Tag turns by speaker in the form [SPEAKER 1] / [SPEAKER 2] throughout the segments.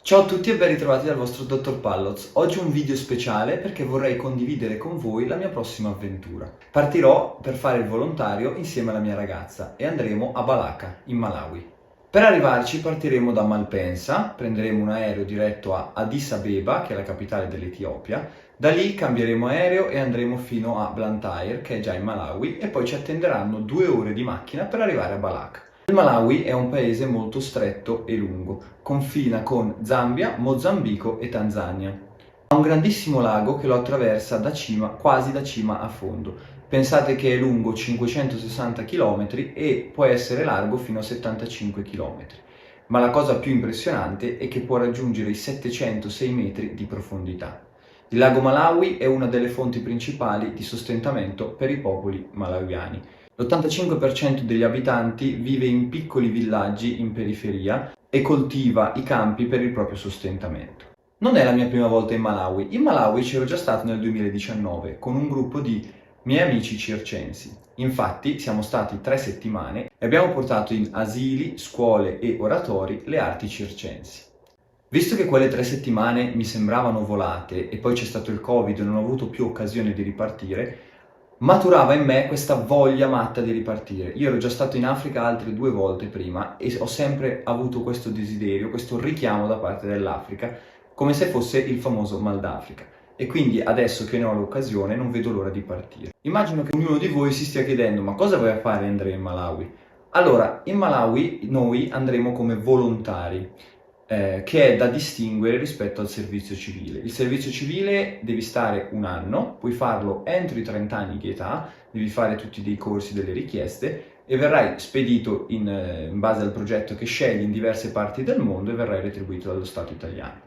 [SPEAKER 1] Ciao a tutti e ben ritrovati dal vostro Dottor Palloz. Oggi un video speciale perché vorrei condividere con voi la mia prossima avventura. Partirò per fare il volontario insieme alla mia ragazza e andremo a Balaka, in Malawi. Per arrivarci partiremo da Malpensa, prenderemo un aereo diretto a Addis Abeba, che è la capitale dell'Etiopia. Da lì cambieremo aereo e andremo fino a Blantyre, che è già in Malawi, e poi ci attenderanno 2 ore di macchina per arrivare a Balaka. Il Malawi è un paese molto stretto e lungo, confina con Zambia, Mozambico e Tanzania. Ha un grandissimo lago che lo attraversa quasi da cima a fondo. Pensate che è lungo 560 km e può essere largo fino a 75 km. Ma la cosa più impressionante è che può raggiungere i 706 metri di profondità. Il lago Malawi è una delle fonti principali di sostentamento per i popoli malawiani. L'85% degli abitanti vive in piccoli villaggi in periferia e coltiva i campi per il proprio sostentamento. Non è la mia prima volta in Malawi. In Malawi c'ero già stato nel 2019 con un gruppo di miei amici circensi. Infatti siamo stati 3 settimane e abbiamo portato in asili, scuole e oratori le arti circensi. Visto che quelle 3 settimane mi sembravano volate e poi c'è stato il Covid e non ho avuto più occasione di ripartire, maturava in me questa voglia matta di ripartire. Io ero già stato in Africa altre 2 volte prima e ho sempre avuto questo desiderio, questo richiamo da parte dell'Africa, come se fosse il famoso mal d'Africa. E quindi adesso che ne ho l'occasione non vedo l'ora di partire. Immagino che ognuno di voi si stia chiedendo: ma cosa vai a fare Andrea in Malawi? Allora, in Malawi noi andremo come volontari. Che è da distinguere rispetto al servizio civile. Il servizio civile devi stare 1 anno, puoi farlo entro i 30 anni di età, devi fare tutti dei corsi, delle richieste e verrai spedito in base al progetto che scegli in diverse parti del mondo e verrai retribuito dallo Stato italiano.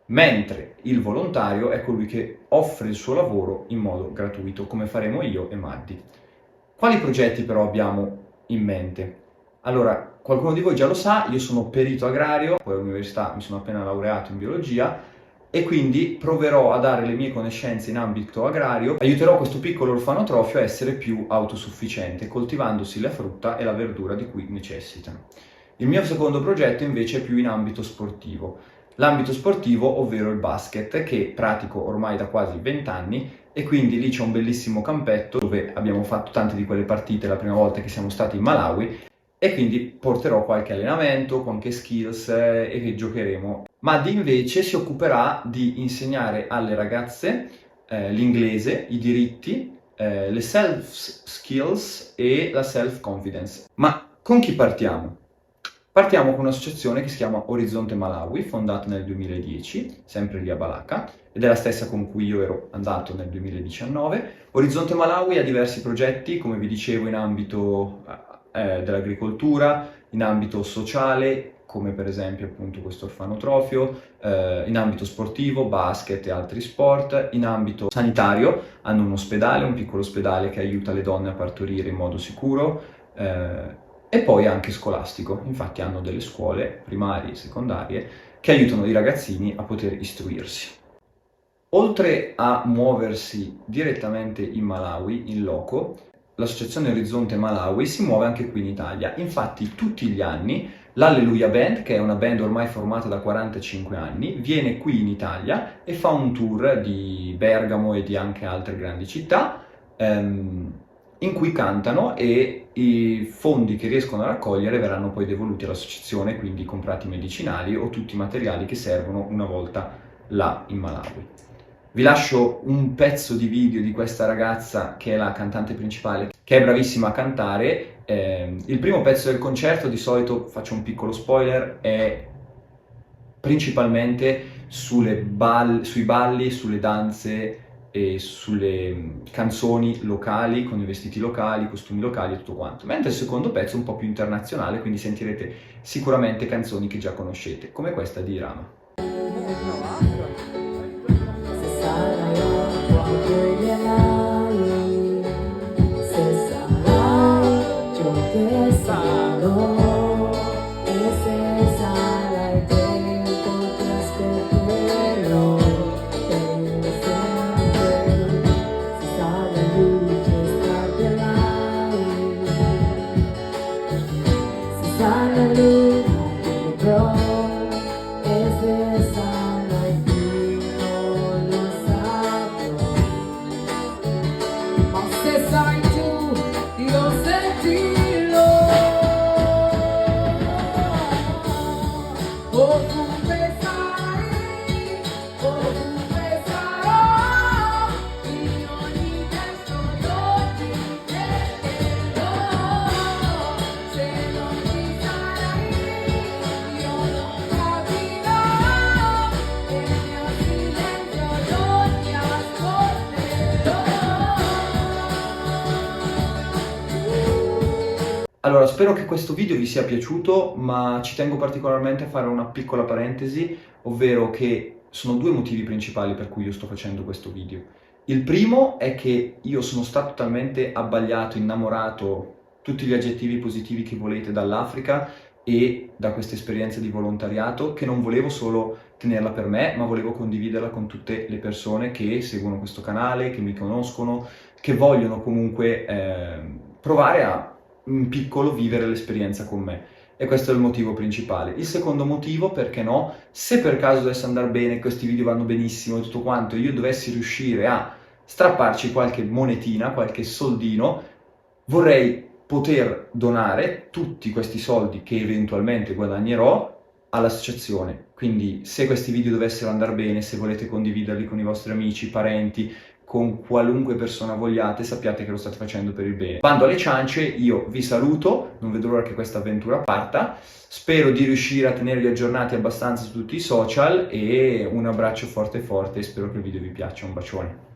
[SPEAKER 1] Mentre il volontario è colui che offre il suo lavoro in modo gratuito, come faremo io e Maddi. Quali progetti però abbiamo in mente? Allora, qualcuno di voi già lo sa, io sono perito agrario, poi all'università mi sono appena laureato in biologia e quindi proverò a dare le mie conoscenze in ambito agrario, aiuterò questo piccolo orfanotrofio a essere più autosufficiente, coltivandosi la frutta e la verdura di cui necessitano. Il mio secondo progetto invece è più in ambito sportivo. L'ambito sportivo, ovvero il basket, che pratico ormai da quasi 20 anni e quindi lì c'è un bellissimo campetto dove abbiamo fatto tante di quelle partite la prima volta che siamo stati in Malawi e quindi porterò qualche allenamento, qualche skills e giocheremo. Maddi invece si occuperà di insegnare alle ragazze l'inglese, i diritti, le self skills e la self confidence. Ma con chi partiamo? Partiamo con un'associazione che si chiama Orizzonte Malawi, fondata nel 2010, sempre lì a Balaka, ed è la stessa con cui io ero andato nel 2019. Orizzonte Malawi ha diversi progetti, come vi dicevo, in ambito dell'agricoltura, in ambito sociale, come per esempio appunto questo orfanotrofio, in ambito sportivo, basket e altri sport, in ambito sanitario hanno un ospedale, un piccolo ospedale che aiuta le donne a partorire in modo sicuro, e poi anche scolastico, infatti hanno delle scuole primarie e secondarie che aiutano i ragazzini a poter istruirsi. Oltre a muoversi direttamente in Malawi, in loco, l'associazione Orizzonte Malawi si muove anche qui in Italia. Infatti tutti gli anni l'Alleluia Band, che è una band ormai formata da 45 anni, viene qui in Italia e fa un tour di Bergamo e di anche altre grandi città in cui cantano e i fondi che riescono a raccogliere verranno poi devoluti all'associazione, quindi comprati medicinali o tutti i materiali che servono una volta là in Malawi. Vi lascio un pezzo di video di questa ragazza che è la cantante principale, che è bravissima a cantare. Il primo pezzo del concerto, di solito faccio un piccolo spoiler, è principalmente sui balli, sulle danze e sulle canzoni locali, con i vestiti locali, i costumi locali e tutto quanto. Mentre il secondo pezzo è un po' più internazionale, quindi sentirete sicuramente canzoni che già conoscete, come questa di Irama.
[SPEAKER 2] Bro, Ovunque sarai, ovunque sarò, in ogni gesto io ti cercherò. Se non ci sarai, io non capirò, e il mio silenzio non ti ascolterò.
[SPEAKER 1] Allora, spero che questo video vi sia piaciuto, ma ci tengo particolarmente a fare una piccola parentesi, ovvero che sono due motivi principali per cui io sto facendo questo video. Il primo è che io sono stato talmente abbagliato, innamorato, tutti gli aggettivi positivi che volete dall'Africa e da questa esperienza di volontariato, che non volevo solo tenerla per me, ma volevo condividerla con tutte le persone che seguono questo canale, che mi conoscono, che vogliono comunque provare a in piccolo vivere l'esperienza con me. E questo è il motivo principale. Il secondo motivo, perché no, se per caso dovesse andare bene, questi video vanno benissimo e tutto quanto, io dovessi riuscire a strapparci qualche monetina, qualche soldino, vorrei poter donare tutti questi soldi che eventualmente guadagnerò all'associazione. Quindi se questi video dovessero andare bene, se volete condividerli con i vostri amici, parenti, con qualunque persona vogliate, sappiate che lo state facendo per il bene. Bando alle ciance, io vi saluto, non vedo l'ora che questa avventura parta, spero di riuscire a tenervi aggiornati abbastanza su tutti i social e un abbraccio forte forte e spero che il video vi piaccia, un bacione.